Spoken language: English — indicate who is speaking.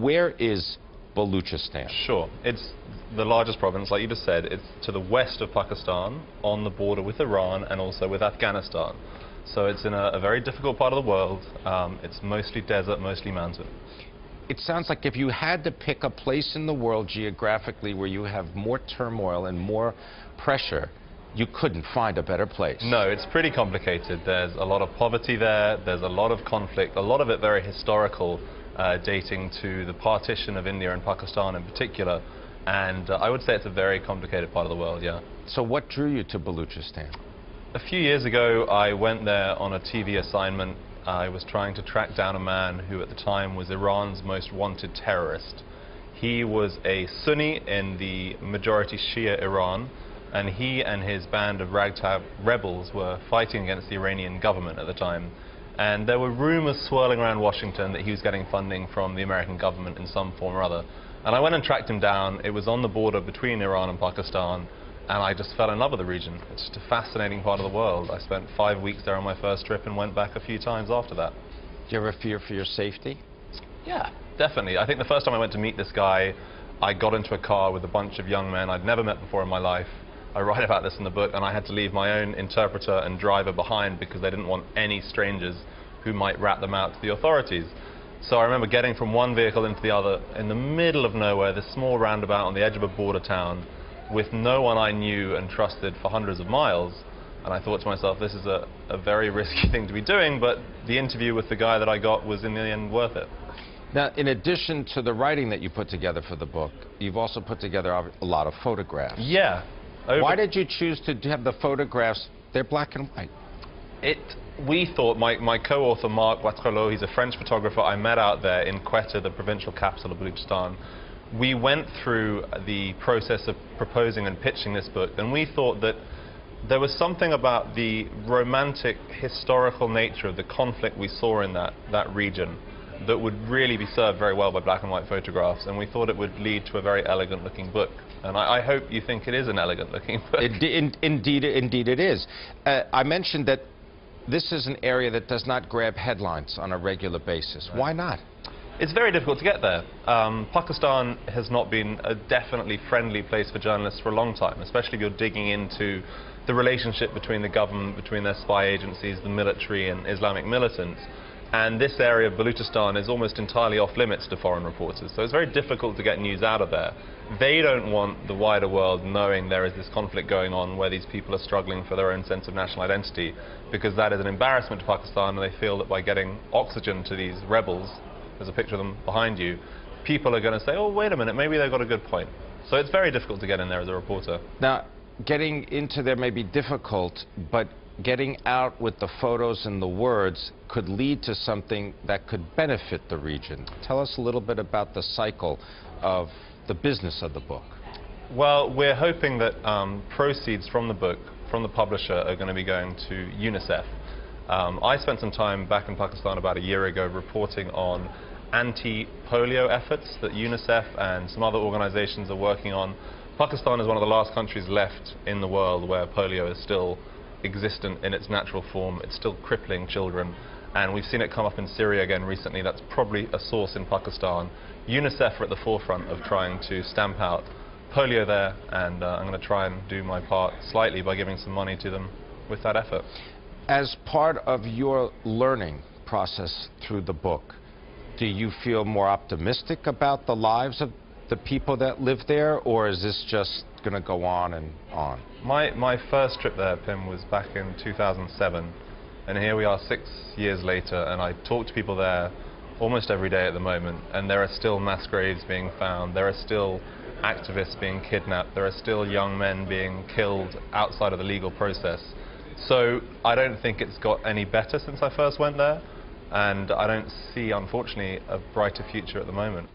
Speaker 1: Where is Baluchistan?
Speaker 2: Sure. It's the largest province, like you just said. It's to the west of Pakistan, on the border with Iran and also with Afghanistan. So it's in a very difficult part of the world. It's mostly desert, mostly mountain.
Speaker 1: It sounds like if you had to pick a place in the world geographically where you have more turmoil and more pressure, you couldn't find a better place.
Speaker 2: No, it's pretty complicated. There's a lot of poverty there. There's a lot of conflict, a lot of it very historical, dating to the partition of India and Pakistan in particular. And I would say it's a very complicated part of the world, yeah.
Speaker 1: So what drew you to Baluchistan?
Speaker 2: A few years ago, I went there on a TV assignment. I was trying to track down a man who at the time was Iran's most wanted terrorist. He was a Sunni in the majority Shia Iran, and he and his band of ragtag rebels were fighting against the Iranian government at the time. And there were rumors swirling around Washington that he was getting funding from the American government in some form or other. And I went and tracked him down. It was on the border between Iran and Pakistan, and I just fell in love with the region. It's just a fascinating part of the world. I spent 5 weeks there on my first trip and went back a few times after that.
Speaker 1: Do you ever fear for your safety?
Speaker 2: Yeah, definitely. I think the first time I went to meet this guy, I got into a car with a bunch of young men I'd never met before in my life. I write about this in the book, and I had to leave my own interpreter and driver behind because they didn't want any strangers who might rat them out to the authorities. So I remember getting from one vehicle into the other in the middle of nowhere, this small roundabout on the edge of a border town, with no one I knew and trusted for hundreds of miles. And I thought to myself, this is a very risky thing to be doing, but the interview with the guy that I got was in the end worth it.
Speaker 1: Now, in addition to the writing that you put together for the book, you've also put together a lot of photographs.
Speaker 2: Yeah.
Speaker 1: Why did you choose to have the photographs? They're black and white.
Speaker 2: We thought, my co-author Marx, he's a French photographer I met out there in Quetta, the provincial capital of Baluchistan. We went through the process of proposing and pitching this book, and we thought that there was something about the romantic, historical nature of the conflict we saw in that region that would really be served very well by black and white photographs, and we thought it would lead to a very elegant-looking book. And I hope you think it is an elegant-looking book.
Speaker 1: Indeed it is. I mentioned that this is an area that does not grab headlines on a regular basis. Right. Why not?
Speaker 2: It's very difficult to get there. Pakistan has not been a definitely friendly place for journalists for a long time, especially if you're digging into the relationship between the government, between their spy agencies, the military and Islamic militants. And this area of Baluchistan is almost entirely off limits to foreign reporters, so it's very difficult to get news out of there. They don't want the wider world knowing there is this conflict going on where these people are struggling for their own sense of national identity, because that is an embarrassment to Pakistan, and they feel that by getting oxygen to these rebels, there's a picture of them behind you, people are going to say, oh, wait a minute, maybe they've got a good point. So it's very difficult to get in there as a reporter.
Speaker 1: Now, getting into there may be difficult, but getting out with the photos and the words could lead to something that could benefit the region. Tell us a little bit about the cycle of the business of the book.
Speaker 2: Well, we're hoping that proceeds from the book, from the publisher, are going to be going to UNICEF. I spent some time back in Pakistan about a year ago reporting on anti-polio efforts that UNICEF and some other organizations are working on. Pakistan is one of the last countries left in the world where polio is still existent in its natural form. It's still crippling children, and we've seen it come up in Syria again recently. That's probably a source in Pakistan. UNICEF are at the forefront of trying to stamp out polio there, and I'm going to try and do my part slightly by giving some money to them with that effort.
Speaker 1: As part of your learning process through the book, do you feel more optimistic about the lives of the people that live there, or is this just going to go on and on?
Speaker 2: My first trip there, Pim, was back in 2007, and here we are 6 years later, and I talk to people there almost every day at the moment, and there are still mass graves being found, there are still activists being kidnapped, there are still young men being killed outside of the legal process. So I don't think it's got any better since I first went there, and I don't see, unfortunately, a brighter future at the moment.